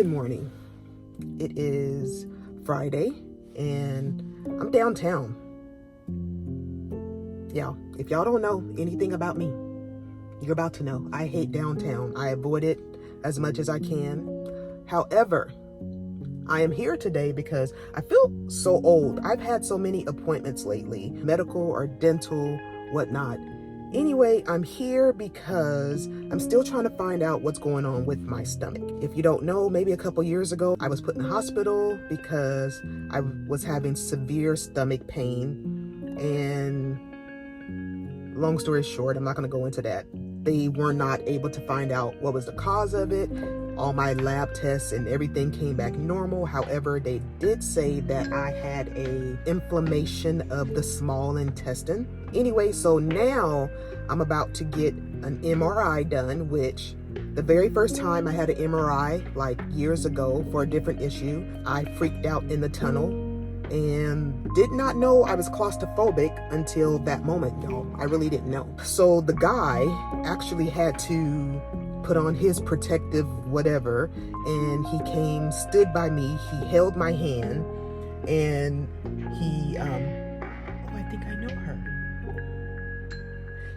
Good morning. It is Friday and I'm downtown. Yeah, if y'all don't know anything about me, you're about to know. I hate downtown. I avoid it as much as I can. However, I am here today because I feel so old. I've had so many appointments lately, medical or dental, whatnot. Anyway, I'm here because I'm still trying to find out what's going on with my stomach. If you don't know, maybe a couple years ago, I was put in the hospital because I was having severe stomach pain. And long story short, I'm not going to go into that. They were not able to find out what was the cause of it. All my lab tests and everything came back normal. However, they did say that I had a inflammation of the small intestine. Anyway, so now I'm about to get an MRI done, which the very first time I had an MRI, like years ago for a different issue, I freaked out in the tunnel and did not know I was claustrophobic until that moment, y'all. I really didn't know. So the guy actually had to put on his protective whatever, and he came, stood by me, he held my hand, and he, I think I know her.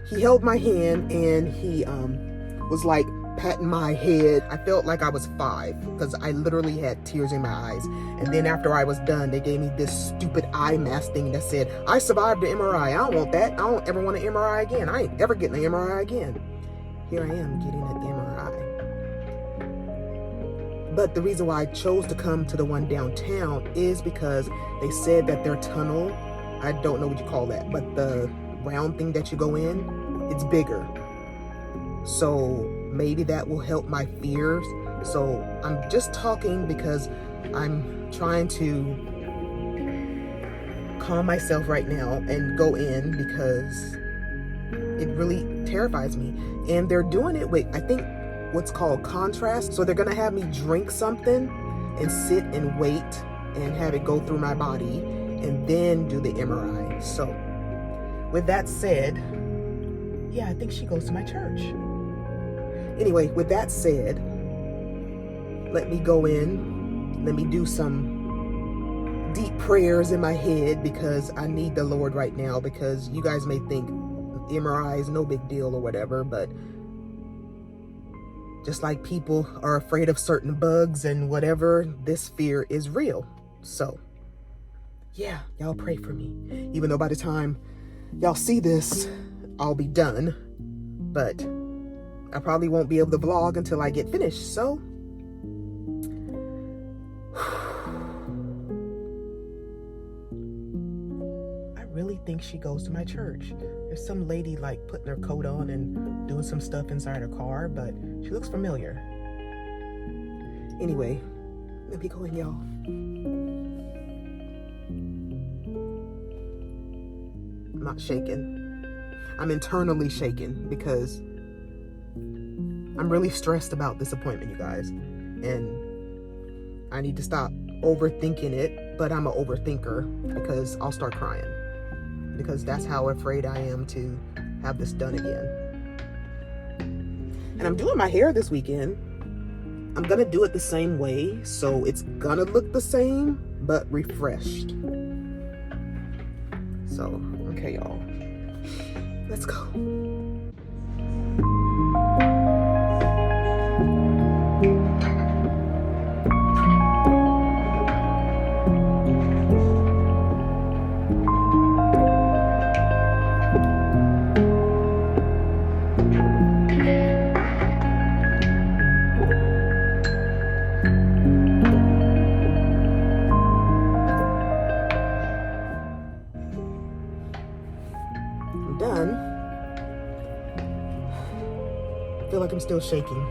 He held my hand and he was like patting my head. I felt like I was 5 because I literally had tears in my eyes. And then after I was done, they gave me this stupid eye mask thing that said, I survived the MRI. I don't want that. I don't ever want an MRI again. I ain't ever getting an MRI again. Here I am getting an MRI. But the reason why I chose to come to the one downtown is because they said that their tunnel, I don't know what you call that, but the round thing that you go in, it's bigger. So maybe that will help my fears. So I'm just talking because I'm trying to calm myself right now and go in because it really terrifies me. And they're doing it with, I think, what's called contrast. So they're gonna have me drink something and sit and wait and have it go through my body and then do the MRI. So with that said, yeah, I think she goes to my church. Anyway, with that said, let me go in, let me do some deep prayers in my head because I need the Lord right now, because you guys may think MRI is no big deal or whatever, but just like people are afraid of certain bugs and whatever, this fear is real. So yeah, y'all pray for me. Even though by the time y'all see this, I'll be done, but I probably won't be able to vlog until I get finished. So I really think she goes to my church. There's some lady like putting her coat on and doing some stuff inside her car, but she looks familiar. Anyway, let me go in, y'all. I'm not shaking. I'm internally shaken because I'm really stressed about this appointment, you guys. And I need to stop overthinking it, but I'm an overthinker because I'll start crying. Because that's how afraid I am to have this done again. And I'm doing my hair this weekend. I'm gonna do it the same way, so it's gonna look the same, but refreshed. So, okay, y'all. Let's go. Done. I feel like I'm still shaking.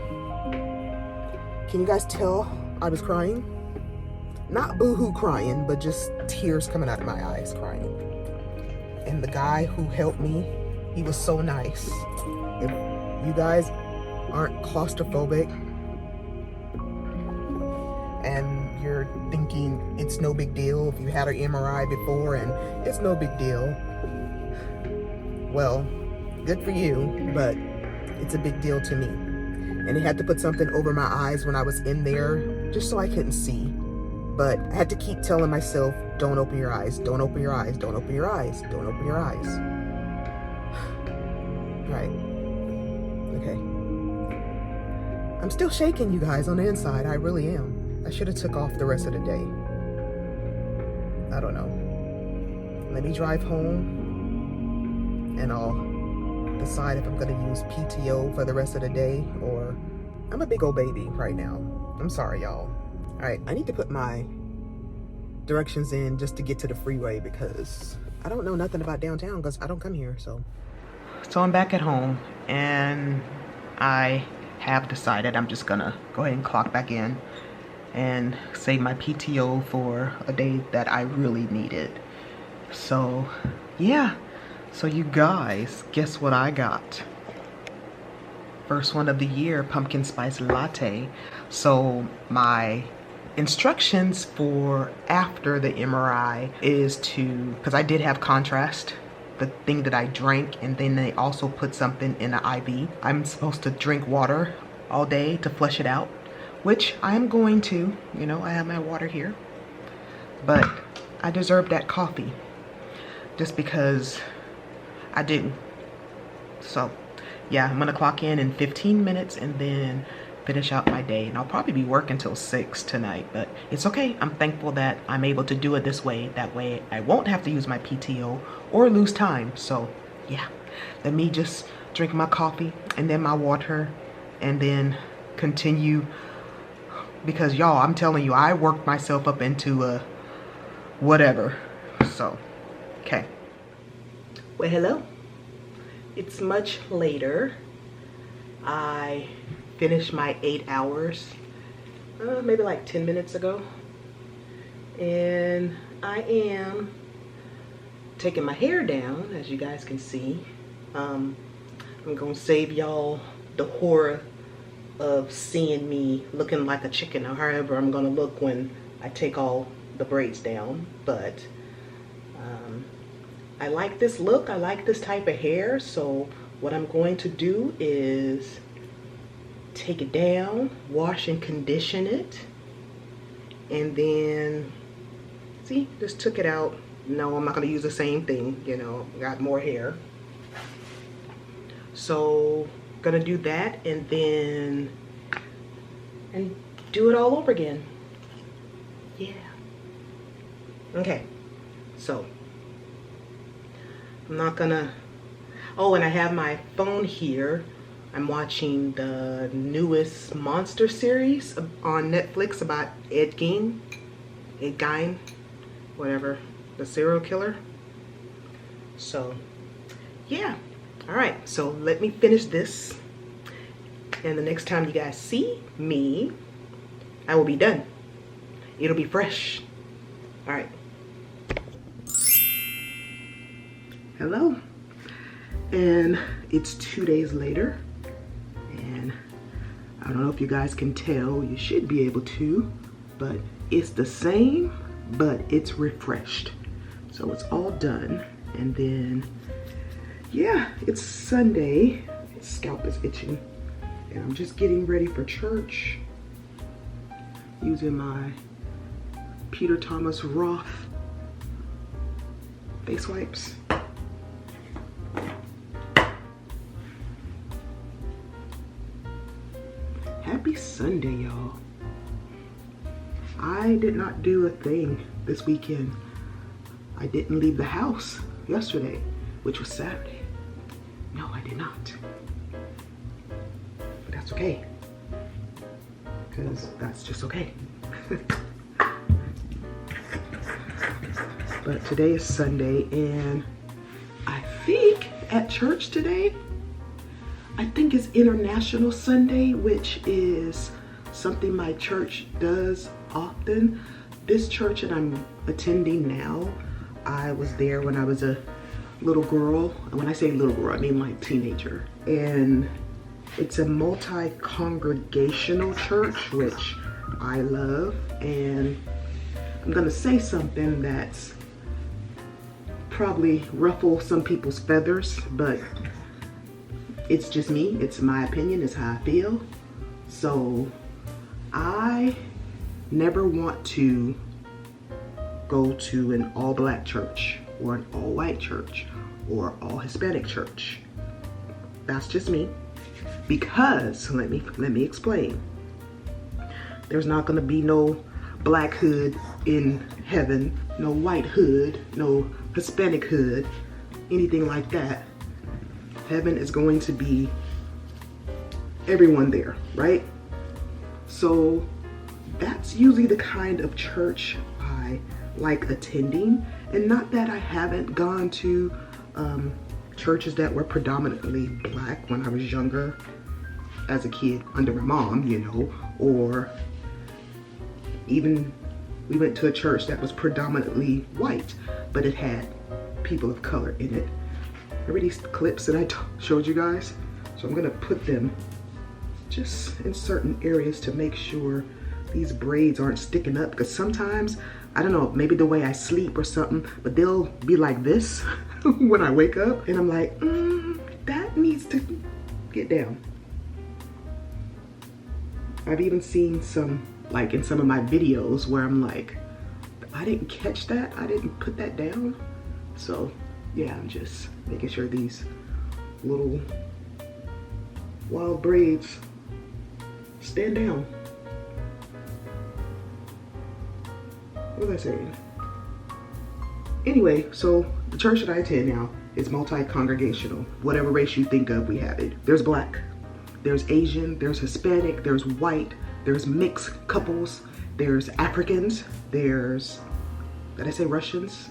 Can you guys tell I was crying? Not boo-hoo crying, but just tears coming out of my eyes crying. And the guy who helped me, he was so nice. If you guys aren't claustrophobic and you're thinking it's no big deal if you had an MRI before and it's no big deal, well, good for you, but it's a big deal to me. and they had to put something over my eyes when I was in there just so I couldn't see. But I had to keep telling myself, don't open your eyes, don't open your eyes, don't open your eyes, don't open your eyes. Right. Okay. I'm still shaking, you guys, on the inside. I really am. I should have took off the rest of the day. I don't know. Let me drive home and I'll decide if I'm gonna use PTO for the rest of the day, or I'm a big old baby right now. I'm sorry, y'all. All right, I need to put my directions in just to get to the freeway because I don't know nothing about downtown because I don't come here, so I'm back at home and I have decided I'm just gonna go ahead and clock back in and save my PTO for a day that I really needed. So yeah, so you guys, guess what I got? First one of the year, pumpkin spice latte. So my instructions for after the MRI is to, because I did have contrast, the thing that I drank, and then they also put something in an IV. I'm supposed to drink water all day to flush it out, which I am going to. You know, I have my water here, but I deserve that coffee just because I didn't. So yeah, I'm gonna clock in 15 minutes and then finish out my day, and I'll probably be working till 6 tonight, but it's okay. I'm thankful that I'm able to do it this way. That way I won't have to use my PTO or lose time. So yeah, let me just drink my coffee and then my water and then continue, because y'all, I'm telling you, I worked myself up into a whatever. So okay, well, hello, it's much later. I finished my 8 hours maybe like 10 minutes ago, and I am taking my hair down, as you guys can see. I'm gonna save y'all the horror of seeing me looking like a chicken, or however I'm gonna look when I take all the braids down. But I like this look, I like this type of hair, so what I'm going to do is take it down, wash and condition it, and then see, just took it out. No, I'm not going to use the same thing, you know, got more hair. So gonna do that and then do it all over again. Yeah. Okay, so I'm not gonna, oh, and I have my phone here. I'm watching the newest monster series on Netflix about Ed Gein, whatever, the serial killer. So yeah, all right, so let me finish this, and the next time you guys see me, I will be done. It'll be fresh. All right. Hello, and it's 2 days later, and I don't know if you guys can tell, you should be able to, but it's the same, but it's refreshed. So it's all done, and then yeah, it's Sunday. My scalp is itching, and I'm just getting ready for church using my Peter Thomas Roth face wipes. Happy Sunday, y'all. I did not do a thing this weekend. I didn't leave the house yesterday, which was Saturday. No, I did not. But that's okay, because that's just okay. But today is Sunday, and I think at church today, I think it's International Sunday, which is something my church does often. This church that I'm attending now, I was there when I was a little girl. And when I say little girl, I mean like teenager. And it's a multi-congregational church, which I love. And I'm gonna say something that's probably ruffle some people's feathers, but it's just me, it's my opinion, it's how I feel. So I never want to go to an all-black church or an all-white church or all Hispanic church. That's just me. Because let me explain. There's not gonna be no black hood in heaven, no white hood, no Hispanic hood, anything like that. Heaven is going to be everyone there, right? So that's usually the kind of church I like attending. And not that I haven't gone to churches that were predominantly black when I was younger as a kid under my mom, you know, or even we went to a church that was predominantly white, but it had people of color in it. Remember these clips that I showed you guys? So I'm gonna put them just in certain areas to make sure these braids aren't sticking up, because sometimes, I don't know, maybe the way I sleep or something, but they'll be like this when I wake up, and I'm like, that needs to get down. I've even seen some, like in some of my videos where I'm like, I didn't catch that, I didn't put that down. So yeah, I'm just making sure these little wild braids stand down. What was I saying? Anyway, so the church that I attend now is multi-congregational. Whatever race you think of, we have it. There's black, there's Asian, there's Hispanic, there's white, there's mixed couples, there's Africans, there's, did I say Russians?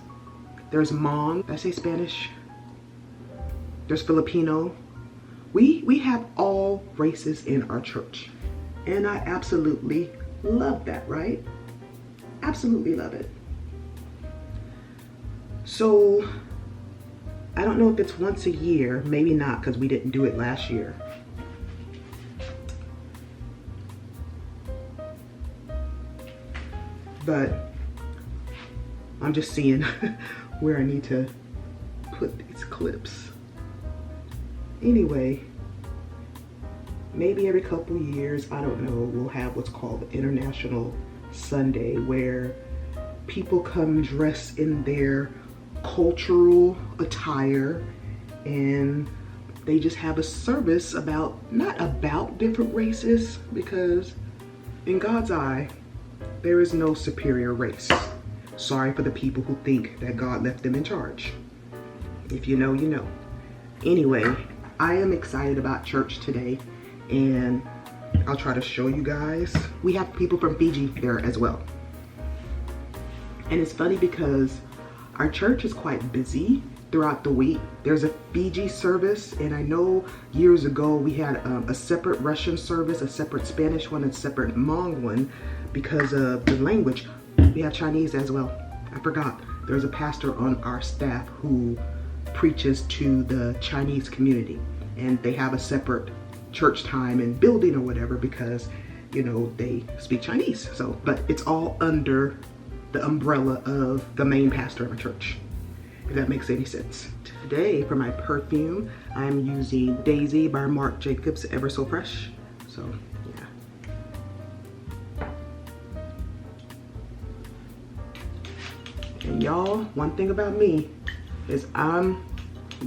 There's Hmong, did I say Spanish? There's Filipino. We have all races in our church. And I absolutely love that, right? Absolutely love it. So, I don't know if it's once a year, maybe not, because we didn't do it last year. But I'm just seeing where I need to put these clips. Anyway, maybe every couple years, I don't know, we'll have what's called the International Sunday, where people come dressed in their cultural attire and they just have a service about, not about different races, because in God's eye, there is no superior race. Sorry for the people who think that God left them in charge. If you know, you know. Anyway, I am excited about church today, and I'll try to show you guys. We have people from Fiji there as well. And it's funny because our church is quite busy throughout the week. There's a Fiji service, and I know years ago we had a separate Russian service, a separate Spanish one, and a separate Hmong one because of the language. We have Chinese as well. I forgot. There's a pastor on our staff who preaches to the Chinese community, and they have a separate church time and building or whatever because, you know, they speak Chinese. So, but it's all under the umbrella of the main pastor of a church, if that makes any sense. Today, for my perfume, I'm using Daisy by Marc Jacobs Ever So Fresh. So, yeah. And y'all, one thing about me is I'm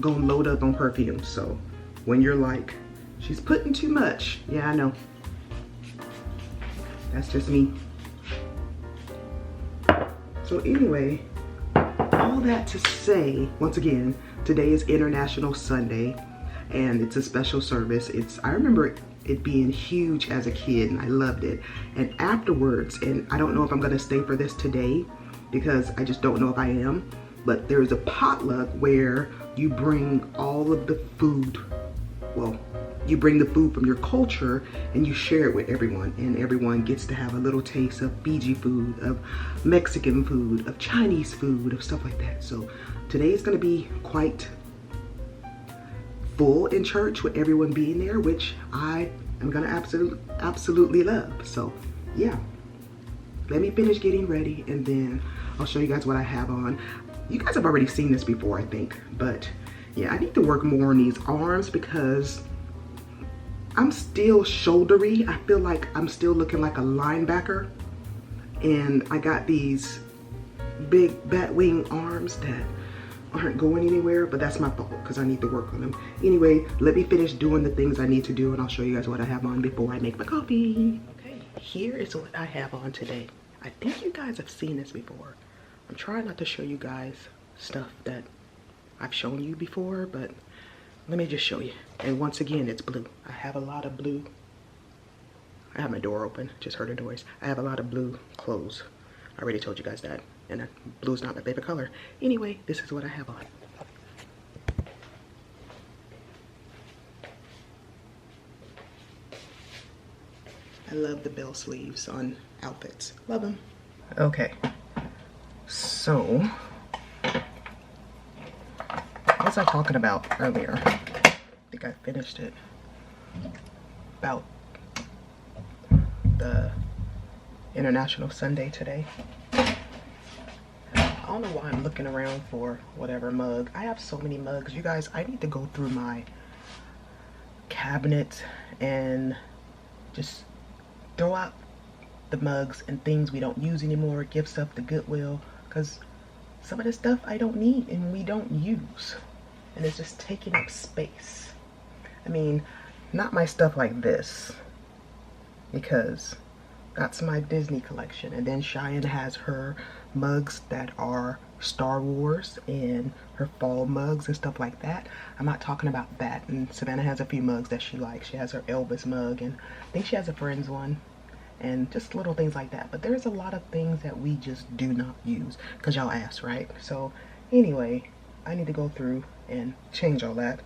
gonna load up on perfume. So when you're like, she's putting too much, yeah, I know. That's just me. So anyway, all that to say, once again, today is International Sunday, and it's a special service. I remember it being huge as a kid, and I loved it. And afterwards, and I don't know if I'm gonna stay for this today, because I just don't know if I am, but there's a potluck where you bring all of the food, well, you bring the food from your culture and you share it with everyone, and everyone gets to have a little taste of Fiji food, of Mexican food, of Chinese food, of stuff like that. So today is gonna be quite full in church with everyone being there, which I am gonna absolutely love. So yeah, let me finish getting ready and then I'll show you guys what I have on. You guys have already seen this before, I think, but yeah, I need to work more on these arms because I'm still shouldery. I feel like I'm still looking like a linebacker. And I got these big bat wing arms that aren't going anywhere, but that's my fault because I need to work on them. Anyway, let me finish doing the things I need to do and I'll show you guys what I have on before I make my coffee. Okay, here is what I have on today. I think you guys have seen this before. I'm trying not to show you guys stuff that I've shown you before, but let me just show you. And once again, it's blue. I have a lot of blue. I have my door open, just heard a noise. I have a lot of blue clothes. I already told you guys that. And blue is not my favorite color. Anyway, this is what I have on. I love the bell sleeves on outfits. Love them. Okay. So, what was I talking about earlier? I think I finished it. About the International Sunday today. I don't know why I'm looking around for whatever mug. I have so many mugs. You guys, I need to go through my cabinet and just throw out the mugs and things we don't use anymore, give stuff to Goodwill, because some of the stuff I don't need and we don't use. And it's just taking up space. I mean, not my stuff like this, because that's my Disney collection. And then Cheyenne has her mugs that are Star Wars and her fall mugs and stuff like that. I'm not talking about that. And Savannah has a few mugs that she likes. She has her Elvis mug, and I think she has a Friends one, and just little things like that. But there's a lot of things that we just do not use because y'all asked, right? So anyway, I need to go through and change all that.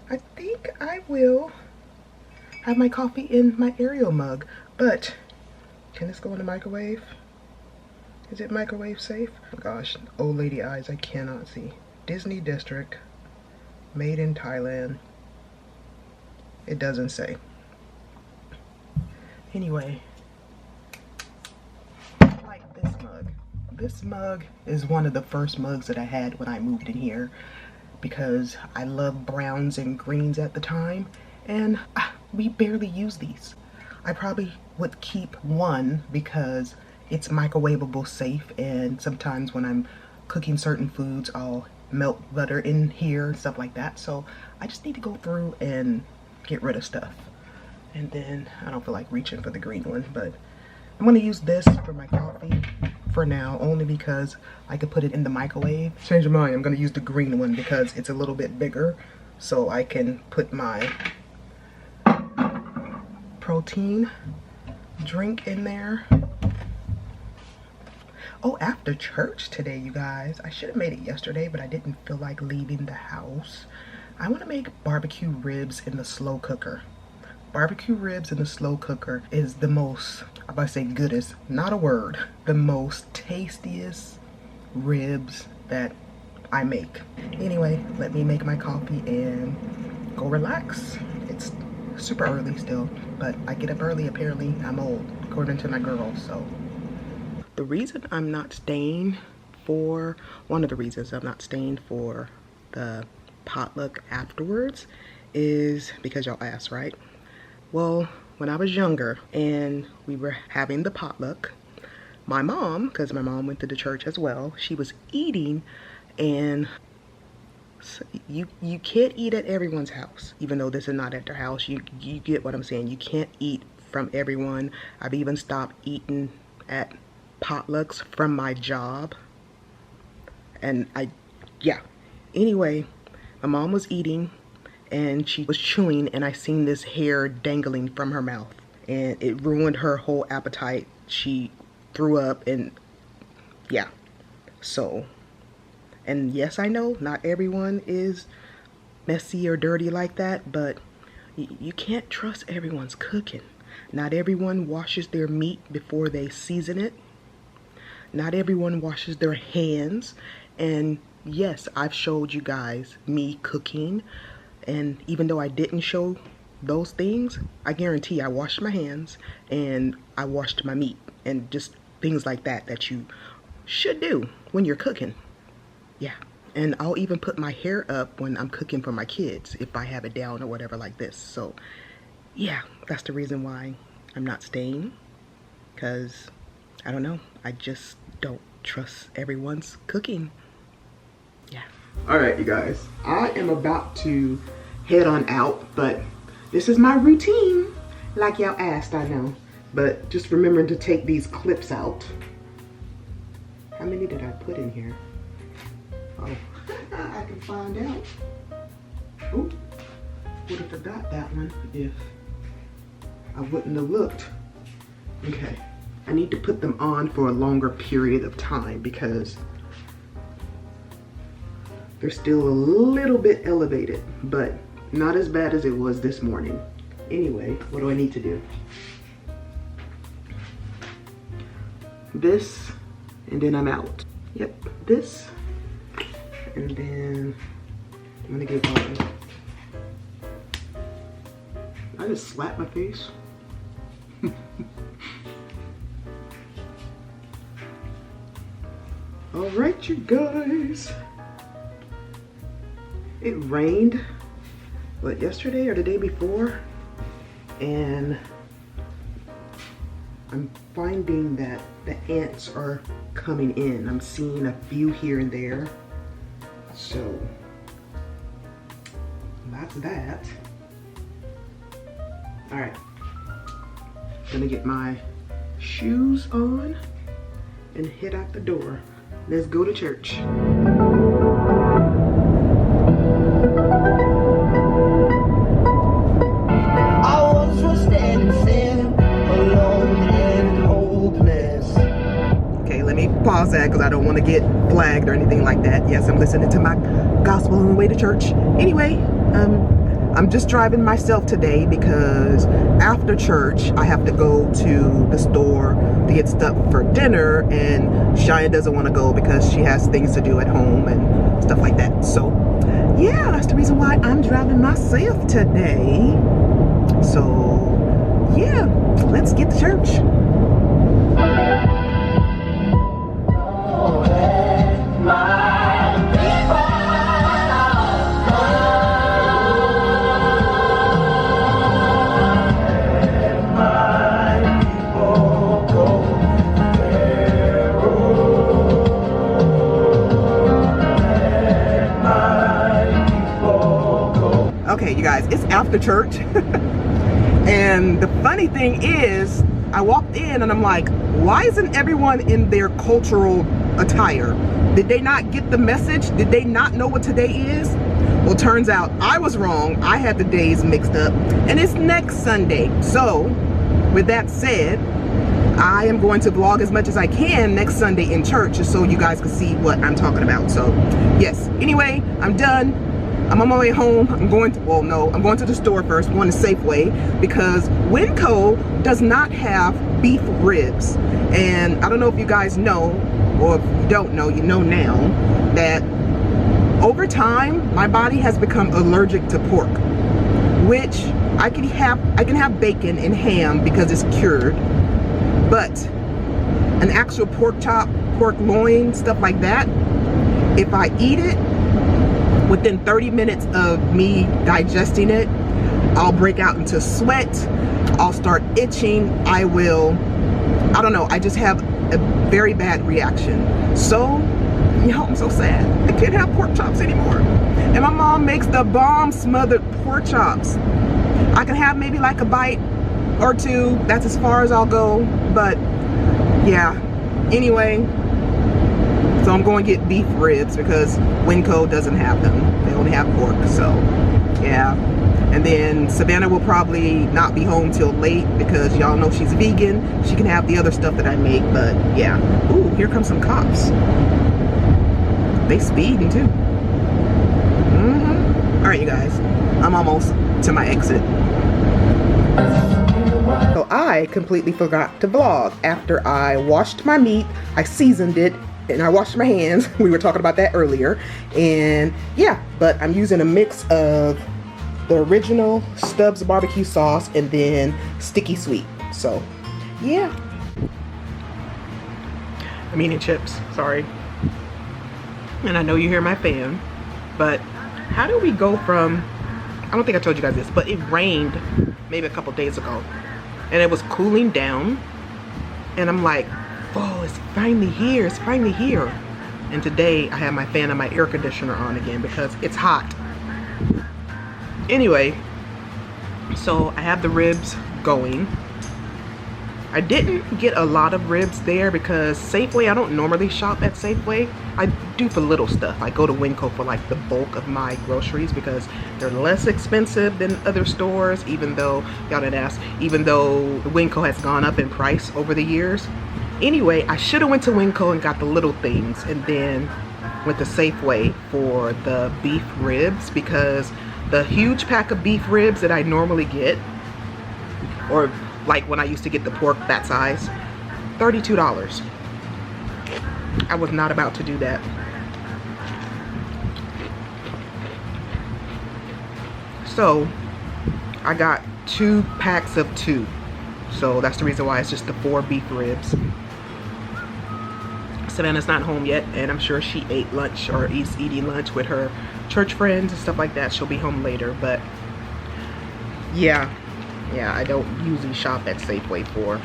I think I will have my coffee in my Ariel mug, but can this go in the microwave? Is it microwave safe? Oh gosh, old lady eyes, I cannot see. Disney District, made in Thailand. It doesn't say. Anyway, I like this mug. This mug is one of the first mugs that I had when I moved in here because I loved browns and greens at the time, and we barely use these. I probably would keep one because it's microwavable safe, and sometimes when I'm cooking certain foods I'll melt butter in here and stuff like that. So I just need to go through and get rid of stuff. And then I don't feel like reaching for the green one, but I'm gonna use this for my coffee for now, only because I could put it in the microwave. Change your mind, I'm gonna use the green one because it's a little bit bigger, so I can put my protein drink in there. Oh, after church today, you guys, I should have made it yesterday, but I didn't feel like leaving the house. I want to make barbecue ribs in the slow cooker. Barbecue ribs in the slow cooker is the most, I'm about to say goodest, not a word, the most tastiest ribs that I make. Anyway, let me make my coffee and go relax. It's super early still, but I get up early. Apparently I'm old, according to my girls. So the reason I'm not staying for, one of the reasons I'm not staying for the potluck afterwards is because y'all asked, right? Well, when I was younger and we were having the potluck, my mom, because my mom went to the church as well, she was eating, and so you can't eat at everyone's house, even though this is not at their house. You get what I'm saying. You can't eat from everyone. I've even stopped eating at potlucks from my job. And yeah. Anyway, my mom was eating and she was chewing, and I seen this hair dangling from her mouth, and it ruined her whole appetite. She threw up, and yeah. So, and yes, I know not everyone is messy or dirty like that, but you can't trust everyone's cooking. Not everyone washes their meat before they season it. Not everyone washes their hands. And yes, I've showed you guys me cooking, and even though I didn't show those things, I guarantee I washed my hands and I washed my meat, and just things like that that you should do when you're cooking. Yeah. And I'll even put my hair up when I'm cooking for my kids if I have it down or whatever like this. So yeah, that's the reason why I'm not staying, because I don't know, I just don't trust everyone's cooking. Yeah. All right, you guys, I am about to head on out, but this is my routine, like y'all asked, I know. But just remembering to take these clips out. How many did I put in here? Oh, I can find out. Oh, would have forgot that one if I wouldn't have looked. Okay, I need to put them on for a longer period of time because they're still a little bit elevated, but not as bad as it was this morning. Anyway, what do I need to do? This, and then I'm out. Yep, this, and then I'm gonna get going. I just slapped my face. All right, you guys. It rained, what, yesterday or the day before? And I'm finding that the ants are coming in. I'm seeing a few here and there. So that's that. All right, gonna get my shoes on and head out the door. Let's go to church. Pause that because I don't want to get flagged or anything like that. Yes, I'm listening to my gospel on the way to church. Anyway, I'm just driving myself today because after church I have to go to the store to get stuff for dinner, and Shia doesn't want to go because she has things to do at home and stuff like that. So yeah, that's the reason why I'm driving myself today. So yeah, let's get to church. Okay, you guys, it's after church. And the funny thing is, I walked in and I'm like, why isn't everyone in their cultural attire? Did they not get the message? Did they not know what today is? Well, turns out I was wrong. I had the days mixed up, and it's next Sunday. So with that said, I am going to vlog as much as I can next Sunday in church, just so you guys can see what I'm talking about. So yes, anyway, I'm done. I'm on my way home. I'm going to, well, no, I'm going to the store first. I'm going to Safeway because Winco does not have beef ribs. And I don't know if you guys know, or if you don't know, you know now, that over time, my body has become allergic to pork, which I can have bacon and ham because it's cured, but an actual pork chop, pork loin, stuff like that, if I eat it, within 30 minutes of me digesting it, I'll break out into sweat, I'll start itching, I don't know, I just have a very bad reaction. So, you know, I'm so sad. I can't have pork chops anymore. And my mom makes the bomb smothered pork chops. I can have maybe like a bite or two, that's as far as I'll go, but yeah, anyway. So I'm going to get beef ribs because Winco doesn't have them. They only have pork, so yeah. And then Savannah will probably not be home till late because y'all know she's vegan. She can have the other stuff that I make, but yeah. Ooh, here come some cops. They speeding too. All right, you guys, I'm almost to my exit. So I completely forgot to vlog. After I washed my meat, I seasoned it, and I washed my hands. We were talking about that earlier. And yeah, but I'm using a mix of the original Stubbs barbecue sauce and then sticky sweet. So yeah. I'm eating chips, sorry. And I know you hear my fan, but how do we go from, I don't think I told you guys this, but it rained maybe a couple days ago, and it was cooling down, and I'm like, oh, it's finally here, it's finally here. And today I have my fan and my air conditioner on again because it's hot. Anyway, so I have the ribs going. I didn't get a lot of ribs there because Safeway, I don't normally shop at Safeway. I do for little stuff. I go to Winco for like the bulk of my groceries because they're less expensive than other stores, even though, y'all didn't ask, even though Winco has gone up in price over the years. Anyway, I should have went to Winco and got the little things and then went to Safeway for the beef ribs, because the huge pack of beef ribs that I normally get, or like when I used to get the pork that size, $32. I was not about to do that. So I got 2 packs of 2. So that's the reason why it's just the 4 beef ribs. Savannah's not home yet, and I'm sure she ate lunch or is eating lunch with her church friends and stuff like that. She'll be home later, but yeah, I don't usually shop at Safeway for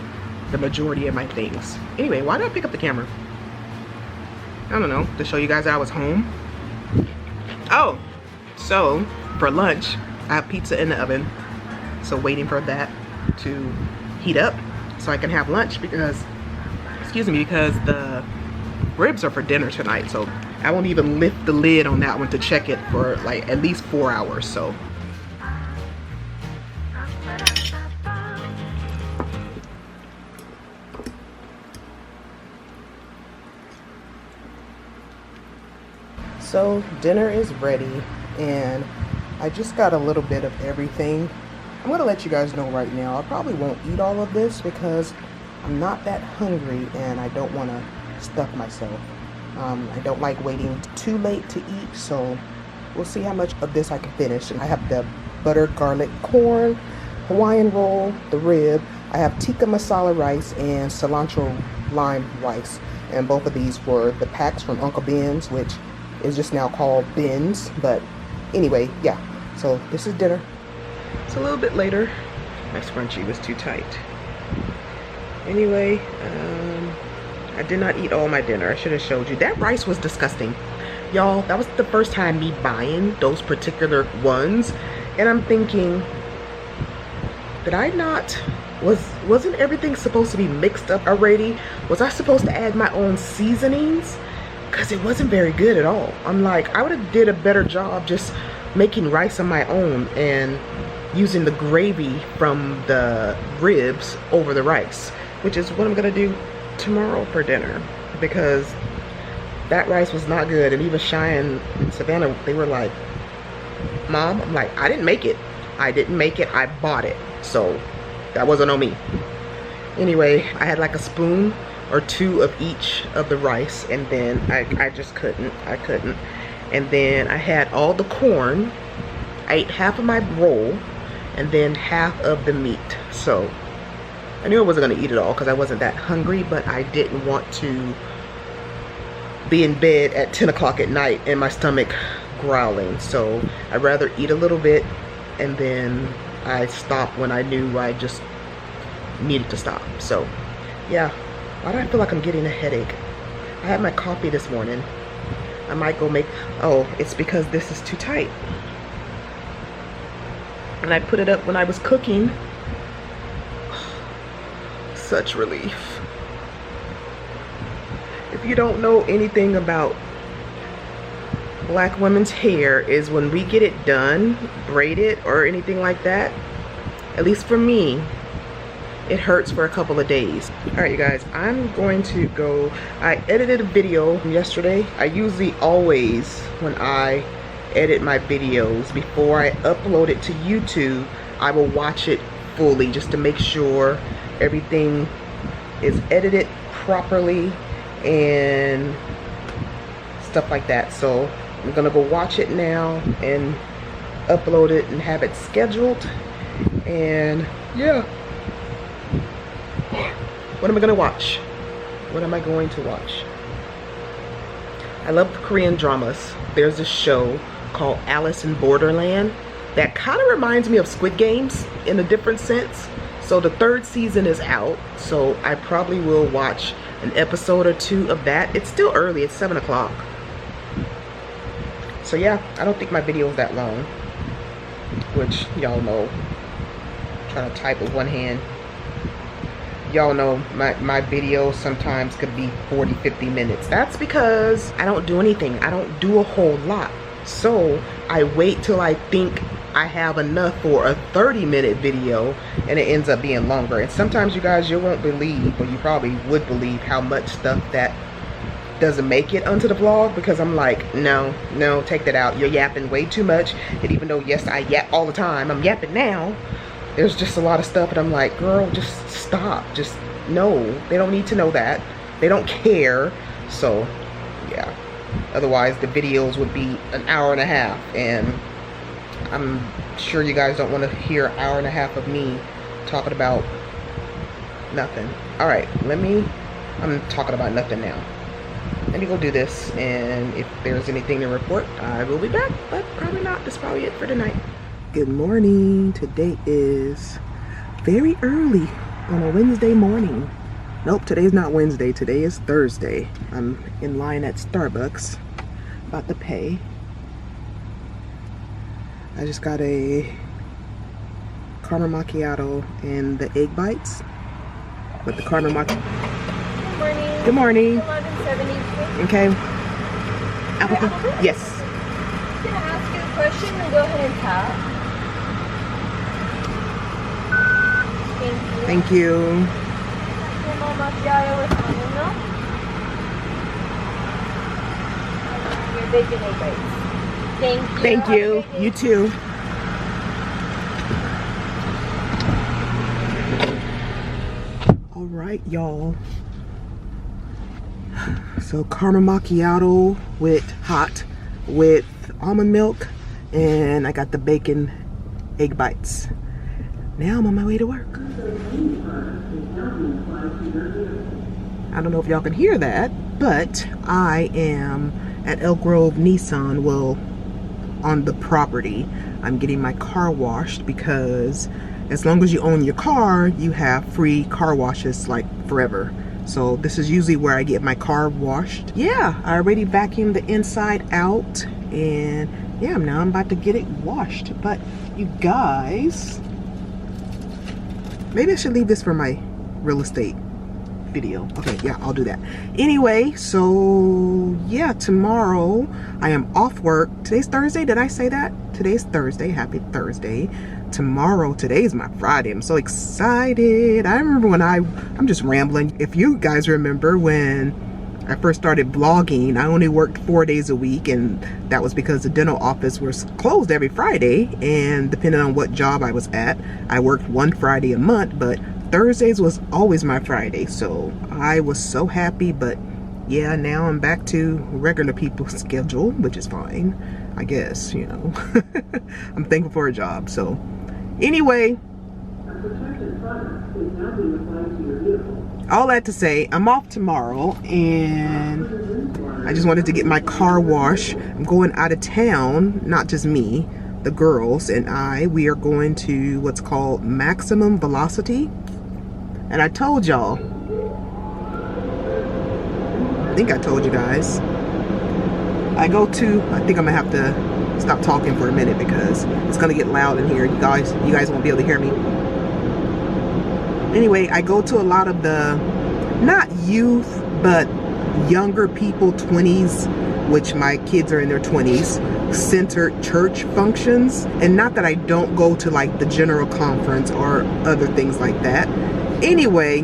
the majority of my things. Anyway, why did I pick up the camera? I don't know, to show you guys I was home. Oh, so for lunch, I have pizza in the oven. So waiting for that to heat up so I can have lunch because, excuse me, because the ribs are for dinner tonight. So I won't even lift the lid on that one to check it for like at least 4 hours. So dinner is ready, and I just got a little bit of everything. I'm gonna let you guys know right now, I probably won't eat all of this because I'm not that hungry and I don't want to stuff myself. I don't like waiting too late to eat, so we'll see how much of this I can finish. And I have the buttered garlic corn, Hawaiian roll, the rib. I have tikka masala rice and cilantro lime rice, and both of these were the packs from Uncle Ben's, which is just now called Ben's. But anyway, yeah, so this is dinner. It's a little bit later. My scrunchie was too tight. Anyway, I did not eat all my dinner. I should have showed you. That rice was disgusting. Y'all, that was the first time me buying those particular ones. And I'm thinking, did I not, wasn't everything supposed to be mixed up already? Was I supposed to add my own seasonings? Because it wasn't very good at all. I'm like, I would have did a better job just making rice on my own and using the gravy from the ribs over the rice, which is what I'm gonna do tomorrow for dinner, because that rice was not good. And even Cheyenne and Savannah, they were like, Mom, I'm like, I didn't make it. I bought it. So that wasn't on me. Anyway, I had like a spoon or 2 of each of the rice, and then I just couldn't. And then I had all the corn. I ate half of my roll and then half of the meat. So I knew I wasn't gonna eat it all because I wasn't that hungry, but I didn't want to be in bed at 10 o'clock at night and my stomach growling. So I'd rather eat a little bit and then I stopped when I knew I just needed to stop. So yeah, why do I feel like I'm getting a headache? I had my coffee this morning. I might go make, oh, it's because this is too tight. And I put it up when I was cooking. Such relief. If you don't know anything about Black women's hair, is when we get it done, braided or anything like that, at least for me, it hurts for a couple of days. All right, you guys, I'm going to go. I edited a video yesterday. I usually always, when I edit my videos, before I upload it to YouTube, I will watch it fully just to make sure everything is edited properly and stuff like that. So I'm gonna go watch it now and upload it and have it scheduled. And yeah, what am I gonna watch? What am I going to watch? I love Korean dramas. There's a show called Alice in Borderland. that kind of reminds me of Squid Games in a different sense. So the 3rd season is out, so I probably will watch an episode or 2 of that. It's still early, it's 7 o'clock. So yeah, I don't think my video is that long, which y'all know. I'm trying to type with one hand. Y'all know my videos sometimes could be 40-50 minutes. That's because I don't do anything. I don't do a whole lot. So I wait till I think I have enough for a 30-minute video, and it ends up being longer. And sometimes, you guys, you won't believe, or you probably would believe, how much stuff that doesn't make it onto the vlog, because I'm like, no, take that out. You're yapping way too much. And even though, yes, I yap all the time, I'm yapping now, there's just a lot of stuff, and I'm like, girl, just stop. Just, no, they don't need to know that. They don't care. So yeah, otherwise the videos would be an hour and a half, and I'm sure you guys don't want to hear an hour and a half of me talking about nothing. All right, I'm talking about nothing now. Let me go do this, and if there's anything to report, I will be back, but probably not. That's probably it for tonight. Good morning. Today is very early on a Wednesday morning. Nope, today's not Wednesday. Today is Thursday. I'm in line at Starbucks, about to pay. I just got a caramel macchiato and the egg bites. But the caramel macchiato. Good morning. Good morning. 11:73. Okay. Apple. Yes. Can I ask you a question and go ahead and tap? Thank you. Thank you. Caramel macchiato with almond milk. Your bacon egg bites. Thank you. Thank you. You too. All right, y'all. So caramel macchiato with almond milk, and I got the bacon egg bites. Now I'm on my way to work. I don't know if y'all can hear that, but I am at Elk Grove Nissan. Well, on the property. I'm getting my car washed because as long as you own your car, you have free car washes like forever. So this is usually where I get my car washed. Yeah, I already vacuumed the inside out, and yeah, now I'm about to get it washed. But you guys, maybe I should leave this for my real estate video. Okay, yeah, I'll do that. Anyway, so yeah, tomorrow I am off work. Today's Thursday. Did I say that? Today's Thursday. Happy Thursday. Today's my Friday. I'm so excited. I remember when I'm just rambling. If you guys remember when I first started vlogging, I only worked 4 days a week, and that was because the dental office was closed every Friday, and depending on what job I was at, I worked one Friday a month, but Thursdays was always my Friday. So I was so happy. But yeah, now I'm back to regular people's schedule, which is fine, I guess, you know. I'm thankful for a job. So anyway, all that to say, I'm off tomorrow, and I just wanted to get my car washed. I'm going out of town, not just me, the girls and we are going to what's called Maximum Velocity. And I told y'all, I think I told you guys, I think I'm gonna have to stop talking for a minute because it's gonna get loud in here. You guys won't be able to hear me. Anyway, I go to a lot of the, not youth, but younger people, 20s, which my kids are in their 20s, centered church functions. And not that I don't go to like the general conference or other things like that. Anyway,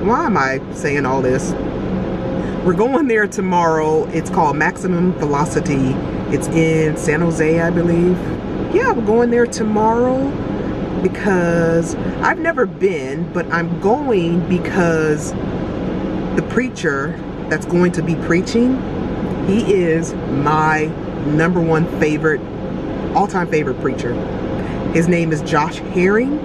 why am I saying all this? We're going there tomorrow. It's called Maximum Velocity. It's in San Jose, I believe. Yeah, we're going there tomorrow because I've never been, but I'm going because the preacher that's going to be preaching, he is my #1 favorite, all-time favorite preacher. His name is Josh Herring,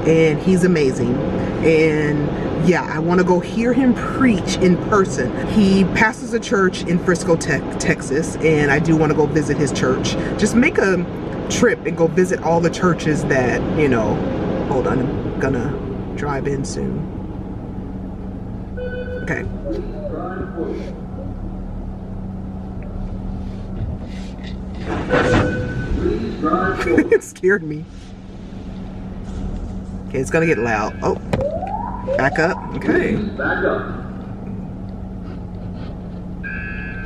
and he's amazing. And yeah, I want to go hear him preach in person. He pastors a church in Frisco, Texas, and I do want to go visit his church. Just make a trip and go visit all the churches that, you know, hold on, I'm gonna drive in soon. Okay. It scared me. Okay, it's gonna get loud. Oh, back up. Okay. Back up.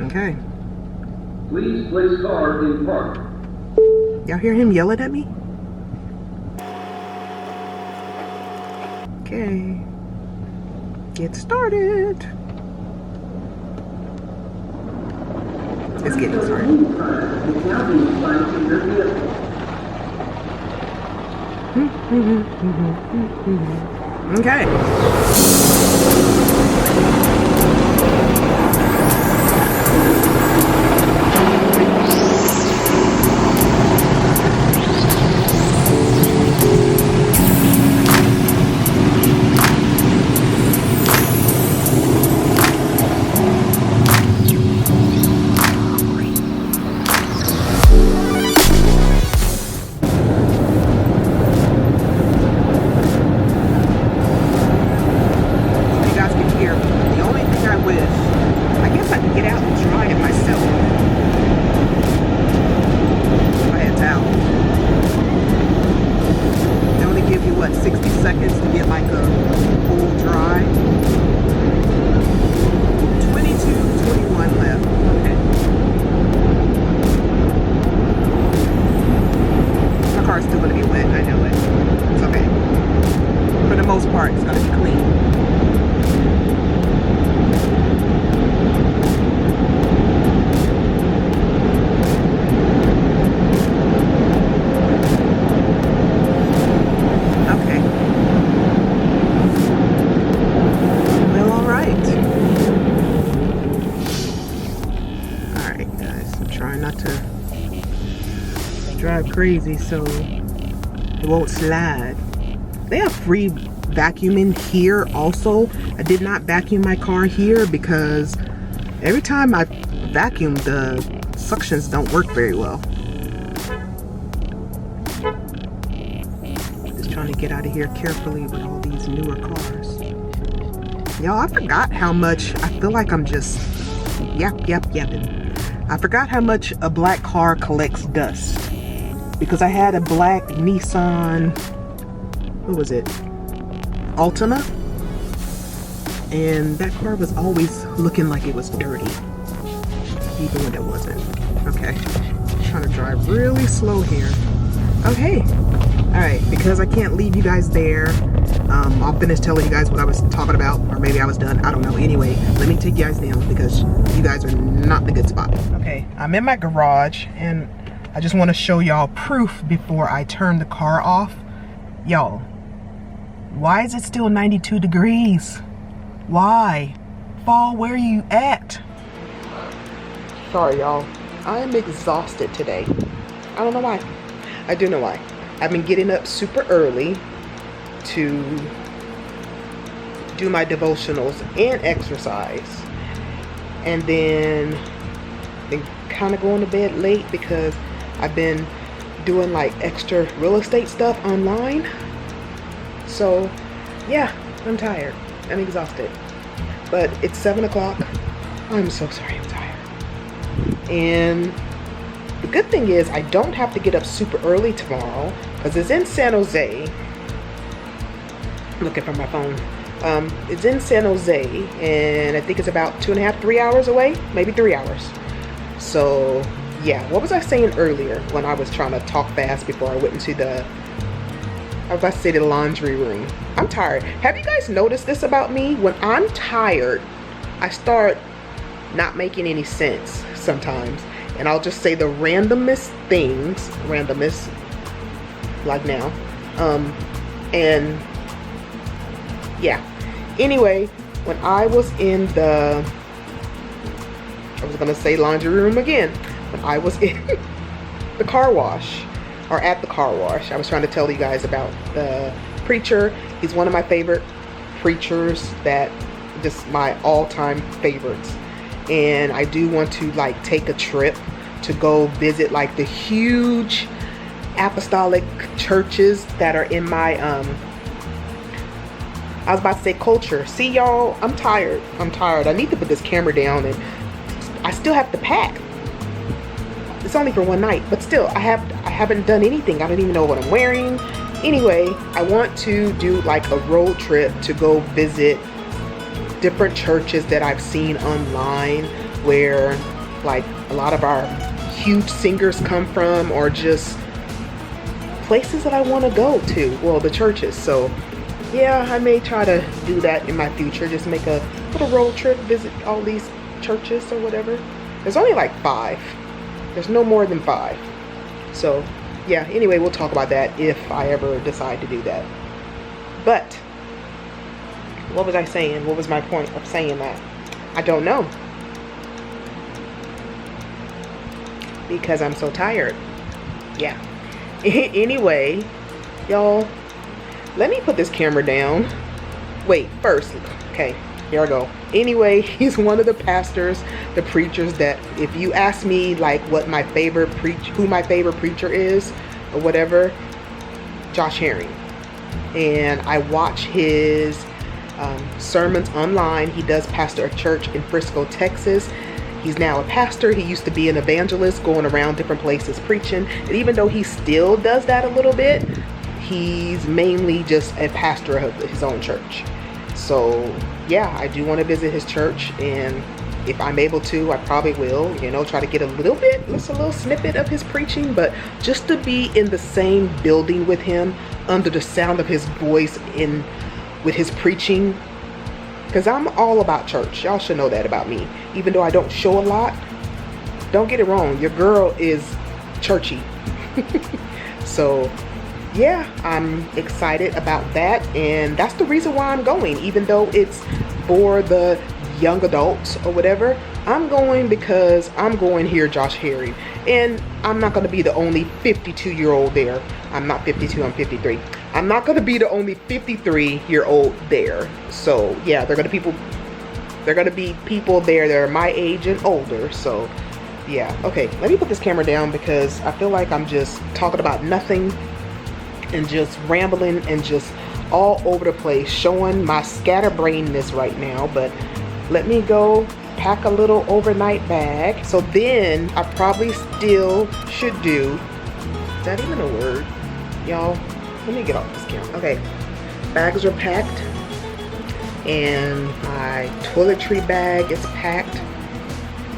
Okay. Please place car in park. Y'all hear him yelling at me? Okay. Get started. It's getting started. Okay. Drive crazy so it won't slide. They have free vacuuming here also. I did not vacuum my car here because every time I vacuum, the suctions don't work very well. Just trying to get out of here carefully with all these newer cars. Y'all, I forgot how much, I feel like I'm just yapping. I forgot how much a black car collects dust. Because I had a black Nissan, what was it? Altima. And that car was always looking like it was dirty. Even when it wasn't. Okay. I'm trying to drive really slow here. Okay. Alright, because I can't leave you guys there. I'll finish telling you guys what I was talking about. Or maybe I was done. I don't know. Anyway, let me take you guys down because you guys are not in a good spot. Okay, I'm in my garage and I just want to show y'all proof before I turn the car off. Y'all, why is it still 92 degrees? Why? Fall, where are you at? Sorry, y'all. I am exhausted today. I don't know why. I do know why. I've been getting up super early to do my devotionals and exercise. And then kind of going to bed late because I've been doing like extra real estate stuff online. So yeah, I'm tired. I'm exhausted. But it's 7 o'clock. I'm so sorry, I'm tired. And the good thing is I don't have to get up super early tomorrow because it's in San Jose. I'm looking for my phone. It's in San Jose and I think it's about 2.5, 3 hours away, maybe 3 hours. So yeah, what was I saying earlier when I was trying to talk fast before I went into the, I was about to say the laundry room. I'm tired. Have you guys noticed this about me? When I'm tired, I start not making any sense sometimes. And I'll just say the randomest things, like now. And yeah. Anyway, when I was in the, I was gonna say laundry room again. When I was in the car wash, or at the car wash, I was trying to tell you guys about the preacher. He's one of my favorite preachers, that just my all-time favorites. And I do want to like take a trip to go visit like the huge apostolic churches that are in my I was about to say culture. See, y'all, I'm tired. I need to put this camera down, and I still have to pack. It's only for one night, but still, I haven't done anything. I don't even know what I'm wearing. Anyway, I want to do like a road trip to go visit different churches that I've seen online, where like a lot of our huge singers come from, or just places that I want to go to. Well, the churches. So yeah, I may try to do that in my future. Just make a little road trip, visit all these churches or whatever. There's only like 5. There's no more than 5. So yeah, anyway, we'll talk about that if I ever decide to do that. But what was I saying? What was my point of saying that? I don't know. Because I'm so tired. Yeah. Anyway, y'all, let me put this camera down. Wait, first, okay, here I go. Anyway, he's one of the pastors, the preachers that, if you ask me like what my favorite who my favorite preacher is or whatever, Josh Herring. And I watch his sermons online. He does pastor a church in Frisco, Texas. He's now a pastor. He used to be an evangelist, going around different places preaching. And even though he still does that a little bit, he's mainly just a pastor of his own church. So yeah, I do want to visit his church, and if I'm able to, I probably will, you know, try to get a little bit, just a little snippet of his preaching, but just to be in the same building with him, under the sound of his voice, with his preaching, because I'm all about church. Y'all should know that about me. Even though I don't show a lot, don't get it wrong, your girl is churchy. So yeah, I'm excited about that, and that's the reason why I'm going. Even though it's for the young adults or whatever, I'm going because I'm going to hear Josh Herring, and I'm not going to be the only 52-year-old there. I'm not 52, I'm 53. I'm not going to be the only 53-year-old there. So yeah, they're going to be people there that are my age and older. So yeah, okay, let me put this camera down because I feel like I'm just talking about nothing and just rambling and just all over the place, showing my scatterbrainness right now. But let me go pack a little overnight bag. So then I probably still should do, is that even a word, y'all? Let me get off this camera. Okay, bags are packed, and my toiletry bag is packed.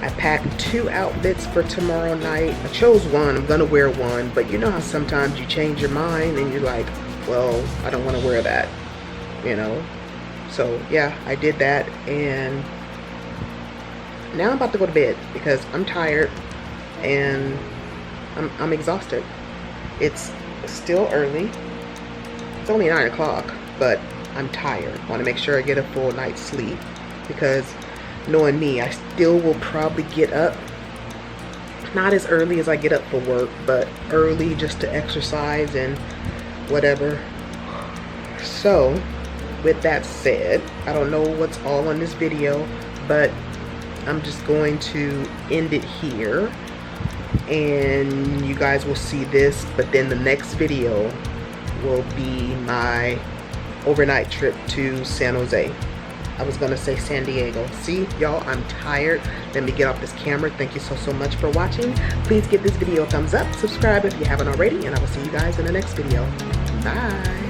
I packed 2 outfits for tomorrow night. I chose one. I'm gonna wear one, but you know how sometimes you change your mind and you're like, well, I don't want to wear that, you know? So yeah, I did that, and now I'm about to go to bed because I'm tired and I'm exhausted. It's still early. It's only 9 o'clock, but I'm tired. I want to make sure I get a full night's sleep, because knowing me, I still will probably get up, not as early as I get up for work, but early just to exercise and whatever. So with that said, I don't know what's all on this video, but I'm just going to end it here, and you guys will see this, but then the next video will be my overnight trip to San Jose. I was gonna say San Diego. See, y'all, I'm tired. Let me get off this camera. Thank you so much for watching. Please give this video a thumbs up, subscribe if you haven't already, and I will see you guys in the next video. Bye.